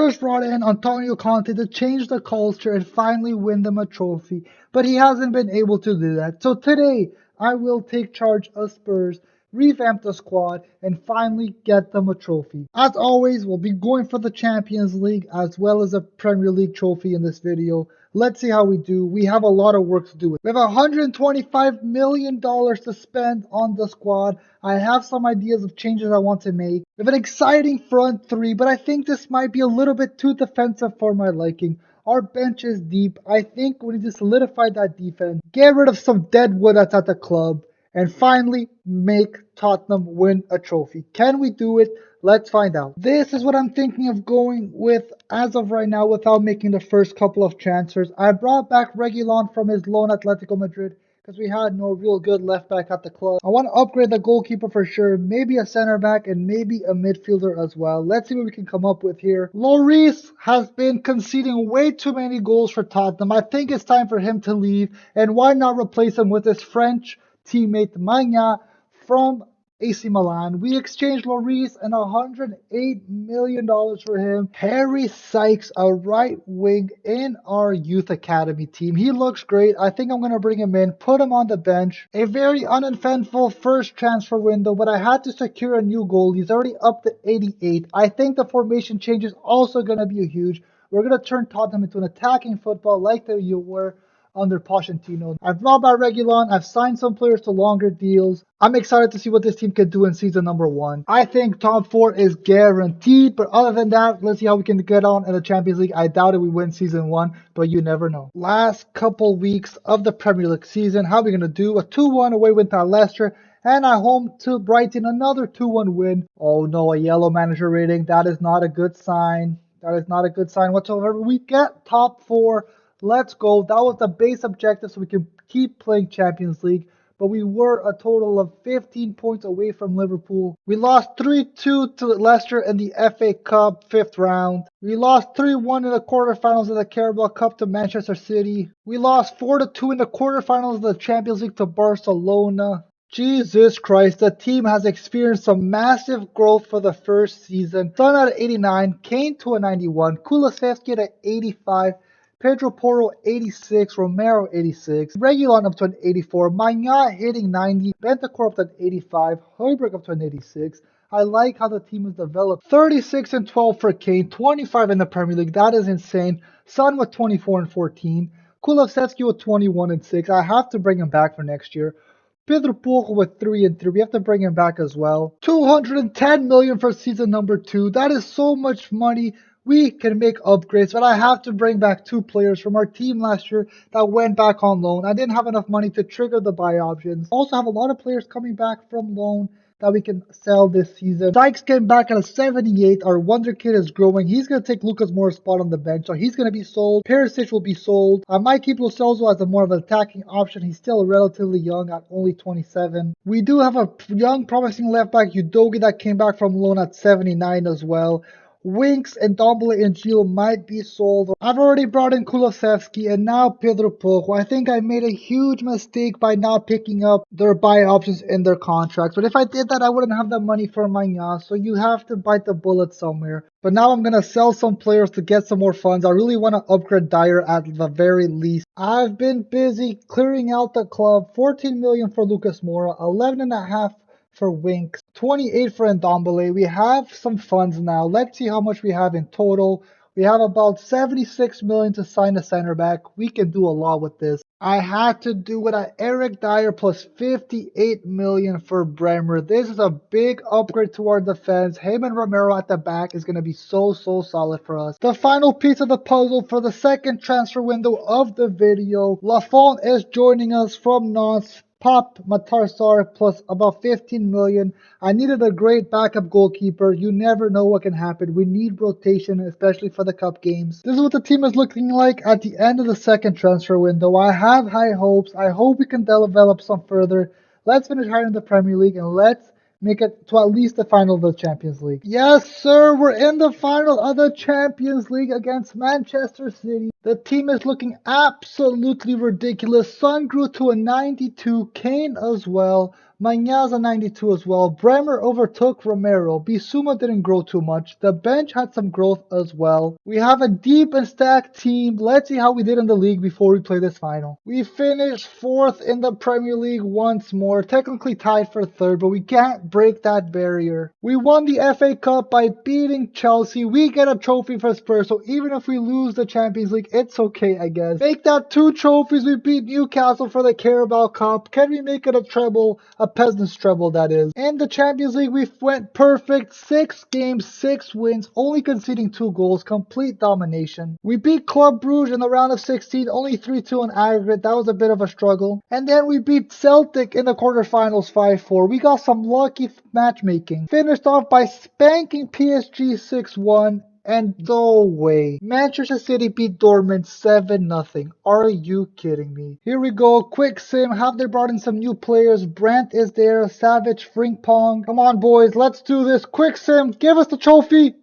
Spurs brought in Antonio Conte to change the culture and finally win them a trophy, but he hasn't been able to do that. So today, I will take charge of Spurs, revamp the squad, and finally get them a trophy. As always, we'll be going for the Champions League as well as a Premier League trophy in this video. Let's see how we do. We have a lot of work to do. We have $125 million to spend on the squad. I have some ideas of changes I want to make. We have an exciting front three, but I think this might be a little bit too defensive for my liking. Our bench is deep. I think we need to solidify that defense, get rid of some dead wood that's at the club, and finally make Tottenham win a trophy. Can we do it? Let's find out. This is what I'm thinking of going with as of right now without making the first couple of transfers. I brought back Reguilon from his loan Atletico Madrid because we had no real good left back at the club. I want to upgrade the goalkeeper for sure, maybe a center back and maybe a midfielder as well. Let's see what we can come up with here. Lloris has been conceding way too many goals for Tottenham. I think it's time for him to leave, and why not replace him with his French teammate Magna from AC Milan. We exchanged Lloris and $108 million for him. Harry Sykes, a right wing in our youth academy team. He looks great. I think I'm going to bring him in, put him on the bench. A very uneventful first transfer window, but I had to secure a new goal. He's already up to 88. I think the formation change is also going to be huge. We're going to turn Tottenham into an attacking football like they were under Pochettino. I've brought back Reguilon. I've signed some players to longer deals. I'm excited to see what this team can do in season number 1. I think top 4 is guaranteed, but other than that, let's see how we can get on in the Champions League. I doubt it we win season 1, but you never know. Last couple weeks of the Premier League season, how are we going to do? A 2-1 away win to Leicester, and at home to Brighton, another 2-1 win. Oh no, a yellow manager rating. That is not a good sign. That is not a good sign whatsoever. We get top 4. Let's go. That was the base objective so we can keep playing Champions League. But we were a total of 15 points away from Liverpool. We lost 3-2 to Leicester in the FA Cup 5th round. We lost 3-1 in the quarterfinals of the Carabao Cup to Manchester City. We lost 4-2 in the quarterfinals of the Champions League to Barcelona. Jesus Christ, the team has experienced some massive growth for the first season. Son at 89, Kane to a 91, Kulusevski at 85, Pedro Porro 86, Romero 86, Reguilon up to an 84, Magna hitting 90, Bentancur up to an 85, Højbjerg up to an 86. I like how the team has developed. 36 and 12 for Kane, 25 in the Premier League. That is insane. Son with 24 and 14, Kulusevski with 21 and 6. I have to bring him back for next year. Pedro Porro with 3 and 3. We have to bring him back as well. 210 million for season number 2. That is so much money. We can make upgrades, but I have to bring back 2 players from our team last year that went back on loan. I didn't have enough money to trigger the buy options. Also have a lot of players coming back from loan that we can sell this season. Sykes came back at a 78. Our wonder kid is growing. He's going to take Lucas Moura's spot on the bench, so he's going to be sold. Perisic will be sold. I might keep Lo Celso as a more of an attacking option. He's still relatively young at only 27. We do have a young promising left back, Udogie, that came back from loan at 79 as well. Winks and Ndombele and Gil might be sold. I've already brought in Kulusevski and now Pedro Porro. I think I made a huge mistake by not picking up their buy options in their contracts. But if I did that, I wouldn't have the money for Magna. So you have to bite the bullet somewhere. But now I'm going to sell some players to get some more funds. I really want to upgrade Dyer at the very least. I've been busy clearing out the club. 14 million for Lucas Moura, 11.5 for Winks, 28 for Ndombele. We have some funds now. Let's see how much we have in total. We have about 76 million to sign a center back. We can do a lot with this. I had to do it at Eric Dyer plus 58 million for Bremer. This is a big upgrade to our defense. Him and Romero at the back is going to be so solid for us. The final piece of the puzzle for the second transfer window of the video. Lafont is joining us from Nantes. Pop Matarsar plus about 15 million. I needed a great backup goalkeeper. You never know what can happen. We need rotation, especially for the cup games. This is what the team is looking like at the end of the second transfer window. I have high hopes. I hope we can develop some further. Let's finish higher in the Premier League and let's make it to at least the final of the Champions League. Yes, sir, we're in the final of the Champions League against Manchester City. The team is looking absolutely ridiculous. Son grew to a 92, Kane as well. Manya's a 92 as well. Bremer overtook Romero. Bissouma didn't grow too much. The bench had some growth as well. We have a deep and stacked team. Let's see how we did in the league before we play this final. We finished 4th in the Premier League once more. Technically tied for 3rd, but we can't break that barrier. We won the FA Cup by beating Chelsea. We get a trophy for Spurs, so even if we lose the Champions League, it's okay, I guess. Make that 2 trophies. We beat Newcastle for the Carabao Cup. Can we make it a treble? A peasant's treble, that is. In the Champions League, we went perfect. 6 games, 6 wins, only conceding 2 goals. Complete domination. We beat Club Brugge in the round of 16, only 3-2 in aggregate. That was a bit of a struggle. And then we beat Celtic in the quarterfinals 5-4. We got some lucky matchmaking. Finished off by spanking PSG 6-1. And no way. Manchester City beat Dortmund 7-0. Are you kidding me? Here we go. Quick sim. Have they brought in some new players? Brandt is there. Savage, Frimpong. Come on, boys. Let's do this. Quick sim. Give us the trophy.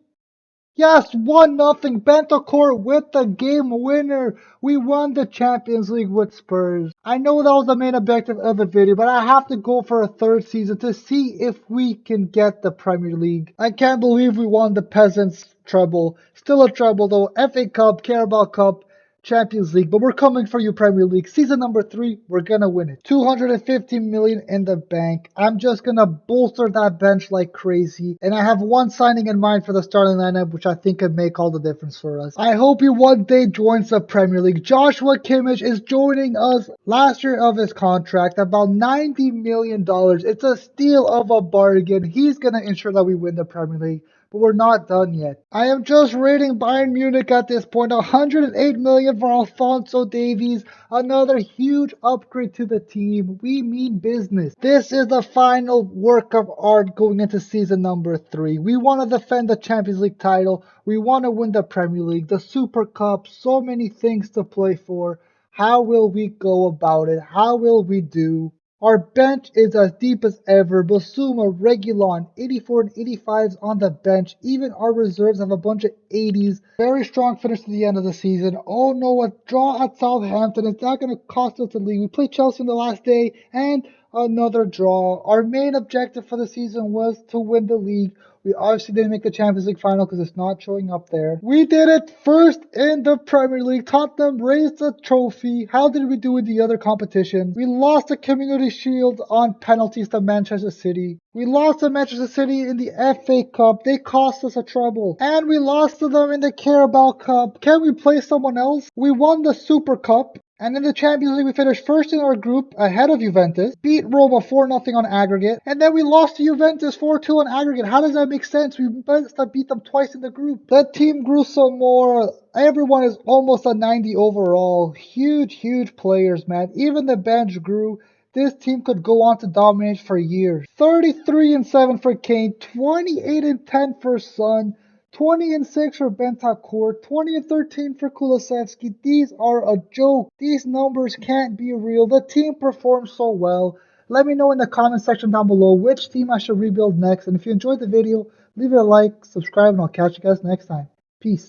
Yes, 1-0. Bentancur with the game winner. We won the Champions League with Spurs. I know that was the main objective of the video, but I have to go for a 3rd season to see if we can get the Premier League. I can't believe we won the Peasants treble. Still a treble though. FA Cup, Carabao Cup, Champions League, but we're coming for you, Premier League. Season number 3, we're gonna win it. 250 million in the bank. I'm just gonna bolster that bench like crazy, and I have one signing in mind for the starting lineup, which I think could make all the difference for us. I hope he one day joins the Premier League. Joshua Kimmich is joining us last year of his contract, about $90 million. It's a steal of a bargain. He's gonna ensure that we win the Premier League. But we're not done yet. I am just rating Bayern Munich at this point. 108 million for Alphonso Davies. Another huge upgrade to the team. We mean business. This is the final work of art going into season number 3. We want to defend the Champions League title. We want to win the Premier League, the Super Cup. So many things to play for. How will we go about it? How will we do? Our bench is as deep as ever. Basuma, Reguilon, 84 and 85s on the bench. Even our reserves have a bunch of 80s. Very strong finish to the end of the season. Oh no, a draw at Southampton. It's not going to cost us the league. We played Chelsea on the last day and another draw. Our main objective for the season was to win the league. We obviously didn't make the Champions League final because it's not showing up there. We did it first in the Premier League. Tottenham raised the trophy. How did we do in the other competitions? We lost the Community Shield on penalties to Manchester City. We lost to Manchester City in the FA Cup. They cost us a treble. And we lost to them in the Carabao Cup. Can we play someone else? We won the Super Cup. And in the Champions League, we finished first in our group ahead of Juventus, beat Roma 4-0 on aggregate, and then we lost to Juventus 4-2 on aggregate. How does that make sense? We must have beat them twice in the group. The team grew some more. Everyone is almost a 90 overall. Huge players, man. Even the bench grew. This team could go on to dominate for years. 33-7 for Kane, 28-10 for Son, 20-6 for Bentancur, 20-13 for Kulusevski. These are a joke. These numbers can't be real. The team performed so well. Let me know in the comment section down below which team I should rebuild next. And if you enjoyed the video, leave it a like, subscribe, and I'll catch you guys next time. Peace.